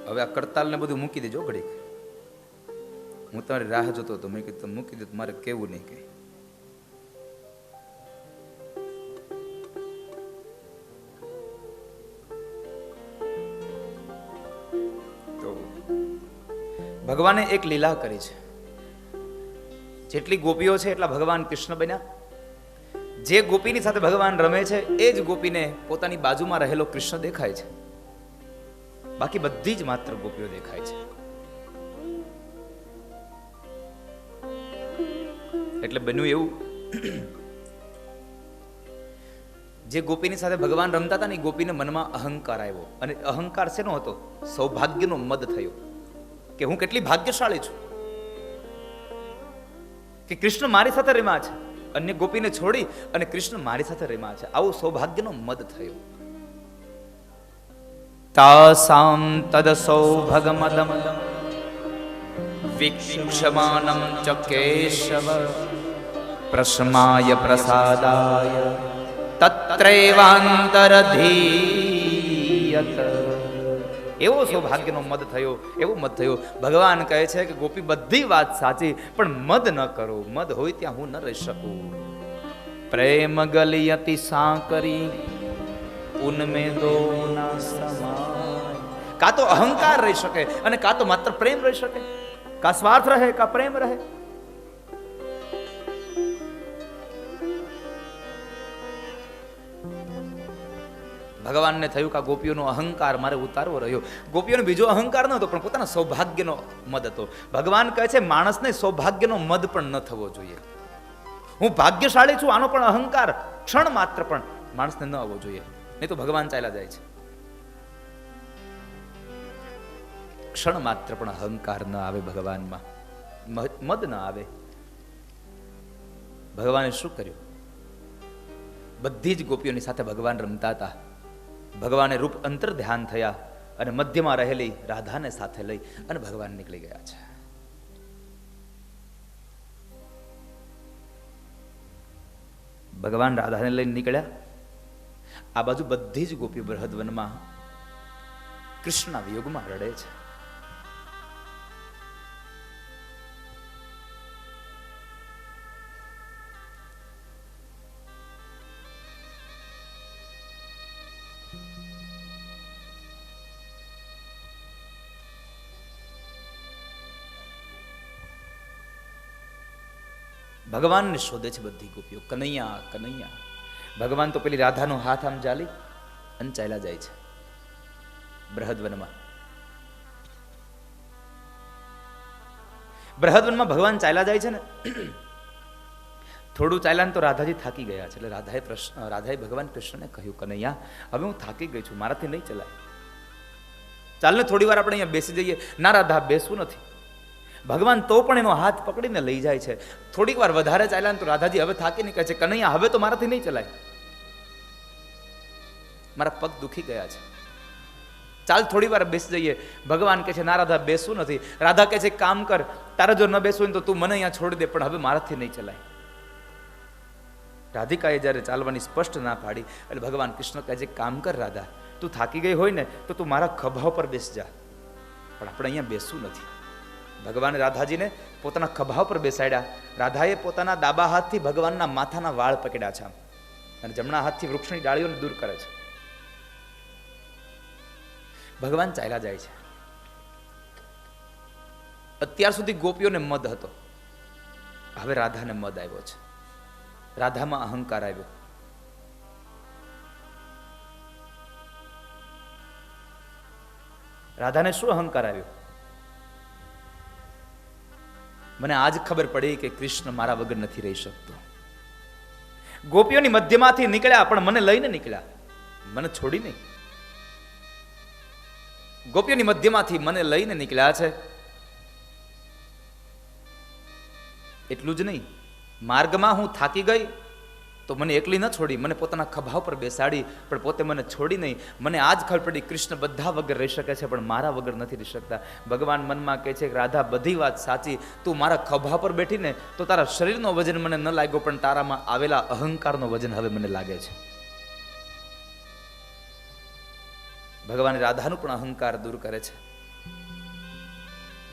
હવે આ કરતાલ ને બધું મૂકી દેજો ઘડીક. હું તમારી રાહ જોતો હતો, મેં કીધું મૂકી દે, મારે કેવું નહીં કઈ. તો ભગવાને એક લીલા કરી છે. જેટલી ગોપીઓ છે એટલા ભગવાન કૃષ્ણ બન્યા. જે ગોપીની સાથે ભગવાન રમે છે એ જ ગોપીને પોતાની બાજુમાં રહેલો કૃષ્ણ દેખાય છે. બાકી બધી જ માત્ર ગોપીઓ દેખાય છે. એટલે બન્યું એવું, જે ગોપીની સાથે ભગવાન રમતા હતા ને એ ગોપીને મનમાં અહંકાર આવ્યો. અને અહંકાર શેનો હતો? સૌભાગ્યનો મદ થયો કે હું કેટલી ભાગ્યશાળી છું કે કૃષ્ણ મારી સાથે રમ્યા છે. અન્ય ગોપીને છોડી અને કૃષ્ણ મારી સાથે રમ્યા છે. આવો સૌભાગ્યનો મદ થયો. તાસામ તદ સૌભગમદમ વિક્ષમાનમ ચ કેશવ પ્રસ્માય પ્રસાદાય તત્રૈવાંતરધીયત. એવો સૌભાગ્યનો મદ થયો, એવો મદ થયો. ભગવાન કહે છે કે ગોપી બધી વાત સાચી, પણ મદ ન કરો. મદ હોય ત્યાં હું ન રહી શકું. પ્રેમ ગલિયતિ સાંકરી ઉનમે દો ના સમાય. કા તો અહંકાર રહી શકે અને કા તો માત્ર પ્રેમ રહી શકે. કા સ્વાર્થ રહે કા પ્રેમ રહે. ભગવાનને થયું કે ગોપીઓનો અહંકાર મારે ઉતારવો રહ્યો. ગોપીઓનો બીજો અહંકાર ન હતો, પણ પોતાના સૌભાગ્યનો મદ હતો. ભગવાન કહે છે માણસને સૌભાગ્યનો મદ પણ ન થવો જોઈએ. હું ભાગ્યશાળી છું આનો પણ અહંકાર ક્ષણ માત્ર પણ માણસને ન આવવો જોઈએ, નહીં તો ભગવાન ચાલ્યા જાય છે. ક્ષણ માત્ર પણ અહંકાર ન આવે ભગવાનમાં, મદ ન આવે. ભગવાને શું કર્યું? બધી જ ગોપીઓની સાથે ભગવાન રમતા હતા. ભગવાને રૂપ અંતર ધ્યાન થયા અને મધ્યમાં રહેલી રાધાને સાથે લઈ અને ભગવાન નીકળી ગયા છે. ભગવાન રાધાને લઈને નીકળ્યા. આ બાજુ બધી જ ગોપીઓ બૃહદવનમાં કૃષ્ણના વિયોગમાં રડે છે. ભગવાનને શોધે છે બધી ગોપીઓ. કનૈયા કનૈયા. ભગવાન તો પેલી રાધાનો હાથ આમ જાલી અને ચાલ્યા જાય છે બૃહદવનમાં. બૃહદવનમાં ભગવાન ચાલ્યા જાય છે ને, થોડું ચાલ્યા ને તો રાધાજી થાકી ગયા છે. એટલે રાધાએ ભગવાન કૃષ્ણને કહ્યું, કનૈયા હવે હું થાકી ગઈ છું, મારાથી નહીં ચલાય, ચાલ ને થોડી વાર આપણે અહીંયા બેસી જઈએ. ના રાધા, બેસવું નથી. ભગવાન તો પણ એનો હાથ પકડીને લઈ જાય છે. થોડીક વાર વધારે ચાલ્યા ને તો રાધાજી હવે થાકીને કહે છે, કનૈયા હવે તો મારાથી નહીં ચલાય, મારા પગ દુખી ગયા છે, ચાલ થોડી વાર બેસી જઈએ. ભગવાન કહે છે, ના રાધા, બેસવું નથી. રાધા કહે છે, કામ કર, તારે જો ન બેસવું હોય તો તું મને અહીંયા છોડી દે, પણ હવે મારાથી નહીં ચલાય. રાધિકાએ જ્યારે ચાલવાની સ્પષ્ટ ના પાડી એટલે ભગવાન કૃષ્ણ કહે છે, કામ કર રાધા, તું થાકી ગઈ હોય ને તો તું મારા ખભા ઉપર બેસી જા, પણ આપણે અહીંયા બેસવું નથી. ભગવાને રાધાજીને પોતાના ખભા પર બેસાડ્યા. રાધાએ પોતાના ડાબા હાથથી ભગવાનના માથાના વાળ પકડ્યા છે અને જમણા હાથથી વૃક્ષની ડાળીઓને દૂર કરે છે. ભગવાન ચાલ્યા જાય છે. અત્યાર સુધી ગોપીઓને મદ હતો, હવે રાધાને મદ આવ્યો છે, રાધામાં અહંકાર આવ્યો. રાધાને શું અહંકાર આવ્યો? મને આજ ખબર પડી કે કૃષ્ણ મારા વગર નથી રહી શકતો. ગોપીઓની મધ્યમાંથી નીકળ્યા પણ મને લઈને નીકળ્યા, મને છોડી નહીં. ગોપીઓની મધ્યમાંથી મને લઈને નીકળ્યા છે. એટલું જ નહીં, માર્ગમાં હું થાકી ગઈ તો મને એકલી ન છોડી, મને પોતાના ખભા ઉપર બેસાડી, પણ પોતે મને છોડી નહીં. મને આજ ખબર પડી કૃષ્ણ બધા વગર રહી શકે છે પણ મારા વગર નથી રહી શકતા. ભગવાન મનમાં કહે છે કે રાધા બધી વાત સાચી, તું મારા ખભા પર બેઠીને તો તારા શરીરનો વજન મને ન લાગ્યો, પણ તારામાં આવેલા અહંકારનો વજન હવે મને લાગે છે. ભગવાન રાધાનું પણ અહંકાર દૂર કરે છે.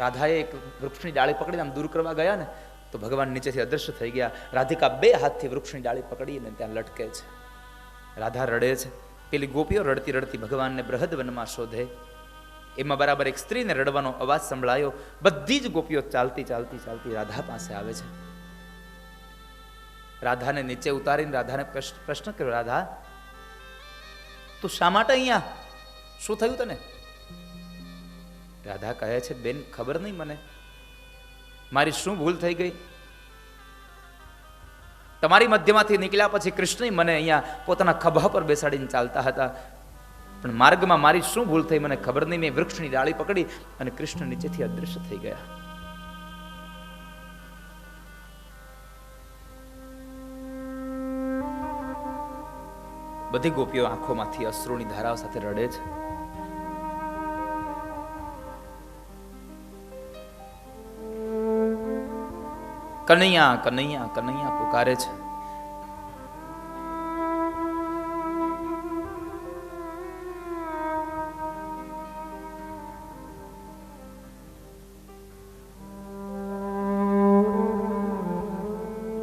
રાધાએ એક વૃક્ષની ડાળી પકડીને આમ દૂર કરવા ગયા ને તો ભગવાન નીચેથી અદૃશ્ય થઈ ગયા. રાધિકા બે હાથથી વૃક્ષની ડાળી પકડીને ત્યાં લટકે છે. રાધા રડે છે. પેલી ગોપીઓ રડતી રડતી ભગવાનને બૃહદવનમાં શોધે. એમાં બરાબર એક સ્ત્રીને રડવાનો અવાજ સંભળાયો. બધી જ ગોપીઓ ચાલતી ચાલતી ચાલતી રાધા પાસે આવે છે. રાધાને નીચે ઉતારીને રાધાને પ્રશ્ન કર્યો, રાધા તું શા માટે અહીંયા? શું થયું તને? રાધા કહે છે, બેન ખબર નહીં મને, મારી શું ભૂલ થઈ ગઈ? તમારી મધ્યમાંથી નીકળ્યા પછી કૃષ્ણ મને અહીંયા પોતાના ખભા પર બેસાડીને ચાલતા હતા, પણ માર્ગમાં મારી શું ભૂલ થઈ મને ખબર નહીં. મેં વૃક્ષની ડાળી પકડી અને કૃષ્ણ નીચેથી અદૃશ્ય થઈ ગયા. બધી ગોપીઓ આંખોમાંથી અશ્રુની ધારાઓ સાથે રડે છે. કનૈયા કનૈયા કનૈયા પુકારે છે.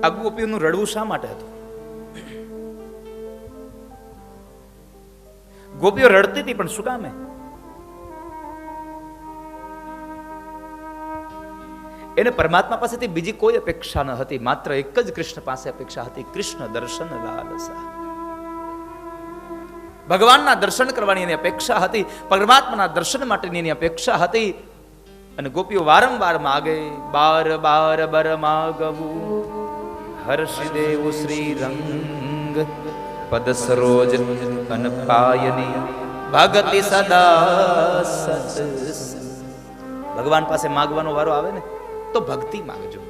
આ ગોપીઓનું રડવું શા માટે હતું? ગોપીઓ રડતી હતી પણ શું કામે? એને પરમાત્મા પાસેથી બીજી કોઈ અપેક્ષા ન હતી, માત્ર એક જ કૃષ્ણ પાસે અપેક્ષા હતી, કૃષ્ણ દર્શન લાલસા. ભગવાનના દર્શન કરવાની એની અપેક્ષા હતી, પરમાત્માના દર્શન માટેની એની અપેક્ષા હતી. અને ગોપીઓ વારંવાર માગે, બાર બાર બર માગવું હર્ષિદેવ શ્રી રંગ પદ સરોજ અનપાયની ભગતિ સદા સત. ભગવાન પાસે માગવાનો વારો આવે ને તો ભક્તિ માંગજો.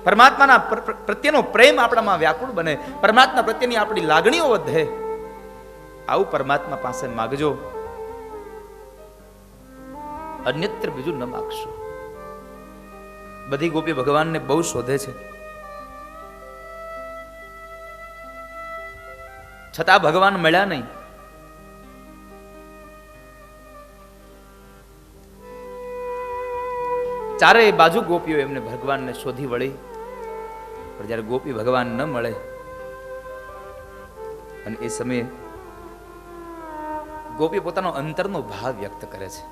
પરમાત્માના પ્રત્યેનો પ્રેમ આપણામાં વ્યાકુળ બને, પરમાત્મા પ્રત્યેની આપણી લાગણીઓ વધે. આવું પરમાત્મા પાસે માગજો, અન્યત્ર બીજું ન માગશો. બધી ગોપી ભગવાનને બહુ શોધે છે, છતાં ભગવાન મળ્યા નહીં. ચારે બાજુ ગોપીઓ એમને ભગવાનને શોધી વળી, પણ જ્યારે ગોપી ભગવાન ન મળે અને એ સમયે ગોપી પોતાનો અંતરનો ભાવ વ્યક્ત કરે છે.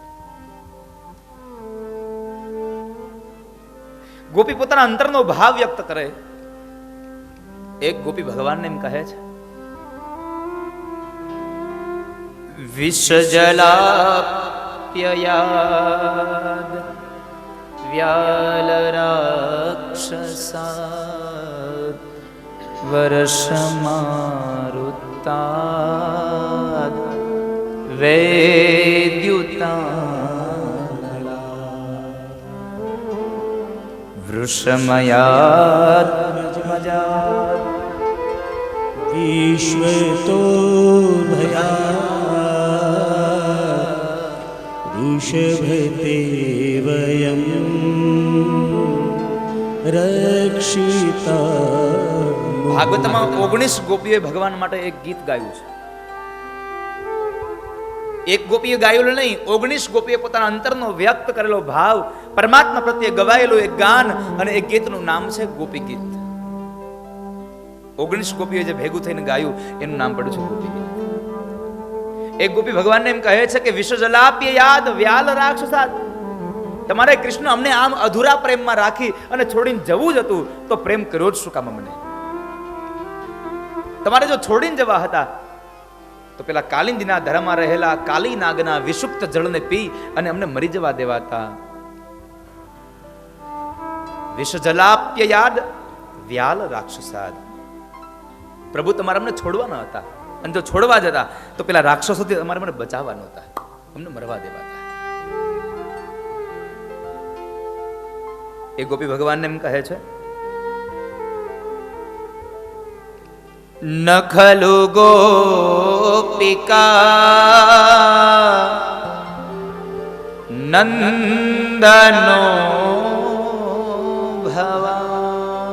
ગોપી પોતાના અંતરનો ભાવ વ્યક્ત કરે. એક ગોપી ભગવાનને એમ કહે છે, વિષજલાપ્યયાદ વ્યાલ રાક્ષસા વર્ષમારુતાદ વેદ્યુતા વૃષમયાદ મજાદ વિશ્વતો ભયા ઋષભતે વયમ રક્ષિતા. ભાગવતમાં 19 ગોપીઓએ ભગવાન માટે એક ગીત ગાયું છે. એક ગોપીએ ગાયેલું નહીં, 19 ગોપીએ પોતાના અંતરનો વ્યક્ત કરેલો ભાવ પરમાત્મા પ્રત્યે ગવાયેલું એક ગાન, અને એ ગીતનું નામ છે ગોપી ગીત. 19 ગોપીઓ જે ભેગું થઈને ગાયું એનું નામ પડ્યું છે ગોપી ગીત. એક ગોપી ભગવાનને એમ કહે છે કે વિશ્વજલાપ્ય યાદ વ્યાલ રાક્ષસાદ, તમારે કૃષ્ણ અમને આમ અધૂરા પ્રેમમાં રાખી અને છોડીને જવું જ હતું, તો પ્રેમ કર્યો જ શું કામ અમને? તમારે જો છોડીને જવા હતા તો પેલા કાલિંદીના ધરામાં રહેલા કાલી નાગના વિષુપ્ત જળને પી અને અમને મરી જવા દેવાતા. વિષ જલાપ્ય યાદ વ્યાલ રાક્ષસાદ. પ્રભુ તમારે અમને છોડવા ન હતા, અને જો છોડવા જતા તો પેલા રાક્ષસોથી અમારે મને બચાવવા નહોતા, અમને મરવા દેવાતા. એ ગોપી ભગવાનને એમ કહે છે, ન ખલુ ગોપિકા નંદનો ભવાન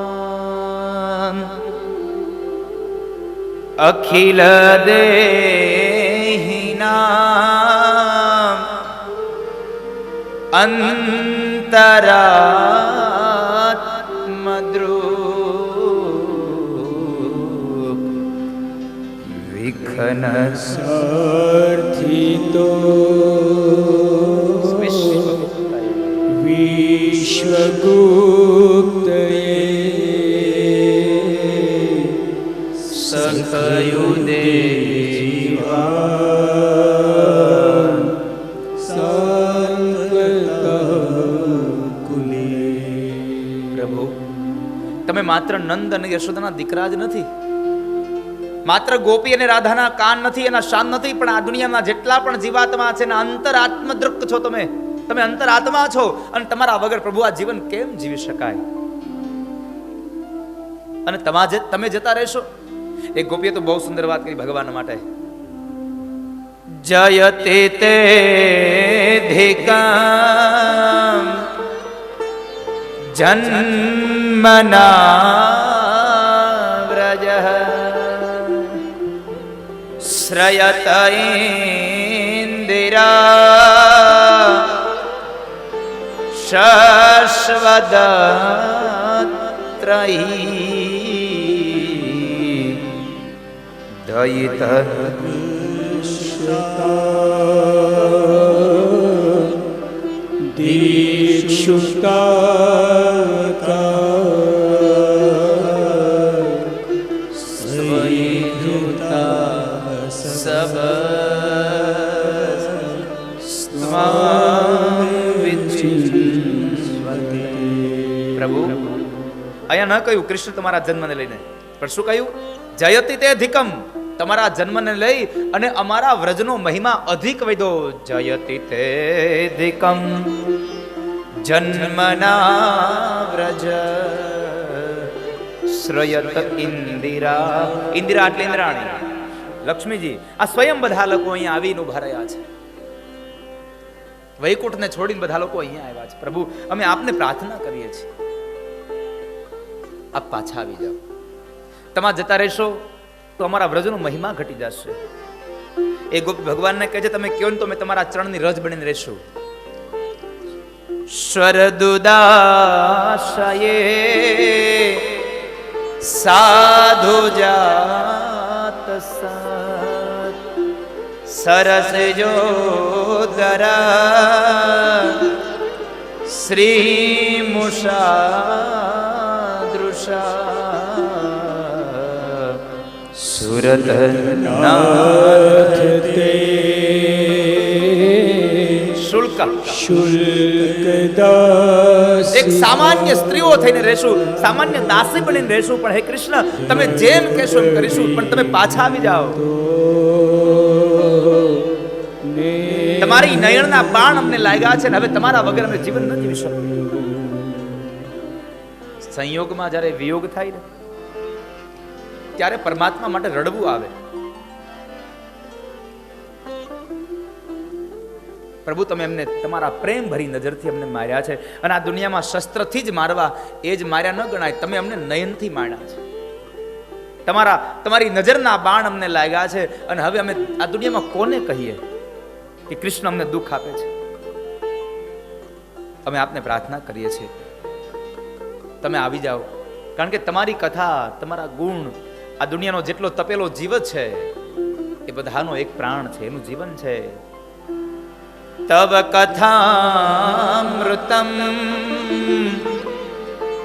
અખિલ દેહિના અંતરાત્મદ્રુપ વિઘ્ન સાર્થિતો વિશ્વગુપ્તયે સખયુદેવા સંકલ્પકુલે. પ્રભુ, તમે માત્ર નંદ અને યશોદાના દીકરા જ નથી, માત્ર ગોપી અને રાધાના કાન નથી, એના શાન નથી, પણ આ દુનિયામાં જેટલા પણ જીવાત્મા છે એના અંતરાત્મદૃક છો તમે. તમે અંતરાત્મા છો, અને તમારા વગર પ્રભુ આ જીવન કેમ જીવી શકાય? અને તમે જતા રહેશો. એક ગોપીએ તો બહુ સુંદર વાત કરી ભગવાન માટે. જયતે તે ધિકામ જન્મના વ્રજઃ શ્રયત ઇન્દિરા શશ્વદત્રયી દયિત પ્રભુ, અહીંયા ન કહ્યું કૃષ્ણ તમારા જન્મને લઈને, પણ શું કહ્યું? જયતિ તે અધિકમ, તમારા જન્મને લઈ અને અમારા વ્રજનો મહિમા અધિક વધ્યો. જયતિ તે અધિકમ જન્મના વ્રજ શ્રયત ઇન્દિરા. ઇન્દિરા એટલે ઇન્દ્રાણી, લક્ષ્મીજી. આ સ્વયં બધા લોકો અહીંયા આવીને ઉભા રહ્યા છે. વૈકુંઠને છોડીને બધા લોકો અહીંયા આવ્યા છે. પ્રભુ, અમે આપને પ્રાર્થના કરીએ છીએ, આપ પાછા આવી જાઓ. તમે જતા રહેશો તો અમારા વ્રજનો મહિમા ઘટી જશે. એ ગોપી ભગવાનને કહે છે, તમે કહો ને તો અમે તમારા ચરણની રજ બનીને રહેશું. સ્વરદુદાશયે સાધુ જાત સાત સરસજો દરા શ્રી મુષાદૃષા સુરત નાથ તે શુલ્ક. શુલ્કદાસ એક સામાન્ય સ્ત્રીઓ થઈને રહેશું, સામાન્ય દાસી બનીને રહેશું, પણ હે કૃષ્ણ તમે જેમ કહેશો એમ કરીશું, પણ તમે પાછા આવી જાઓ. તમારી નયનના બાણ અમને લાગ્યા છે, ને હવે તમારા વગર અમે જીવન ન જીવી શકીએ. સંયોગમાં જ્યારે વિયોગ થાય ને ત્યારે પરમાત્મા માટે રડવું આવે. પ્રભુ, તમે એમને તમારા પ્રેમ ભરી નજરથી અમને માર્યા છે, અને આ દુનિયામાં શસ્ત્રથી જ મારવા એ જ માર્યા ન ગણાય. તમે અમને નયનથી માર્યા છે. તમારી નજરના બાણ અમને લાગ્યા છે, અને હવે અમે આ દુનિયામાં કોને કહીએ કે કૃષ્ણ અમને દુઃખ આપે છે? અમે આપને પ્રાર્થના કરીએ છીએ, તમે આવી જાઓ. કારણ કે તમારી કથા, તમારા ગુણ, આ દુનિયાનો જેટલો તપેલો જીવ છે એ બધાનો એક પ્રાણ છે, એનું જીવન છે. તવ કથામૃતમ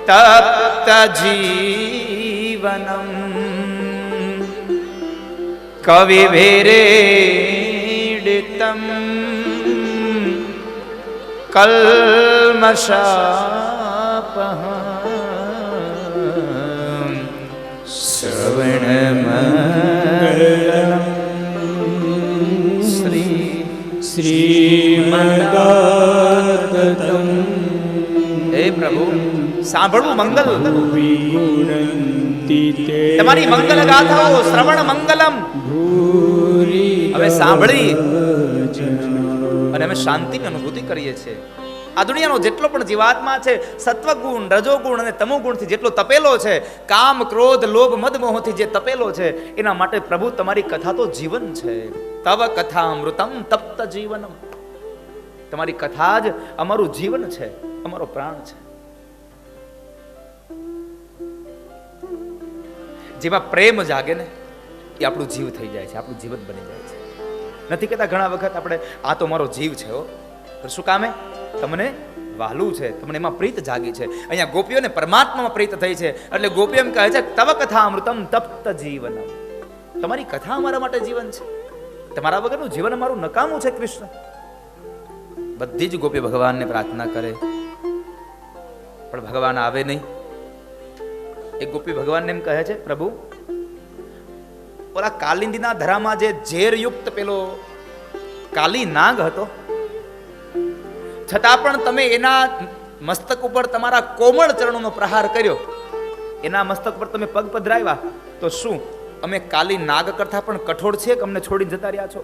તપ્ત જીવનમ કવિભીરીડિતમ કલ્મષાપહં શ્રવણમંગલમ શ્રીમદાતતમ હે પ્રભુ, સાંભળવું મંગલ. વિગુણંતિ તે તમારી મંગલ ગાથાઓ શ્રવણ મંગલમ. હવે સાંભળી અને અમે શાંતિની અનુભૂતિ કરીએ છીએ. આ દુનિયાનો જેટલો પણ જીવાત્મા છે, સત્વગુણ, રજોગુણ અને તમોગુણથી જેટલો તપેલો છે, કામ, ક્રોધ, લોભ, મદ, મોહથી જે તપેલો છે, એના માટે પ્રભુ તમારી કથા તો જીવન છે. તવ કથામૃતમ તપ્ત જીવનમ. તમારી કથા જ અમારું જીવન છે, અમારો પ્રાણ છે. જેમાં પ્રેમ જાગે ને એ આપણું જીવ થઈ જાય છે, આપણું જીવન બની જાય છે. નથી કહેતા ઘણા વખત આપણે આ તો મારો જીવ છે, શું કામે? તમને વાલું છે, તમને એમાં પ્રીત જાગી છે. અહીંયા ગોપીઓને પરમાત્મામાં પ્રીત થઈ છે, એટલે ગોપીઓ એમ કહે છે તવ કથા અમૃતમ તપ્ત જીવનમ. તમારી કથા અમારા માટે જીવન છે, તમારા વગરનું જીવન અમારું નકામું છે કૃષ્ણ. બધી જ ગોપી ભગવાનને પ્રાર્થના કરે, પણ ભગવાન આવે નહીં. એક ગોપી ભગવાનને એમ કહે છે, પ્રભુ ઓલા કાલિંદીના ધરામાં જે ઝેરયુક્ત પેલો કાલી નાગ હતો, છતાં પણ તમે એના મસ્તક ઉપર તમારા કોમળ ચરણોનો પ્રહાર કર્યો, એના મસ્તક પર તમે પગ પધરાવ્યા, તો શું અમે કાલી નાગ કરતા પણ કઠોર છે કે અમને છોડીને જતા રહ્યા છો?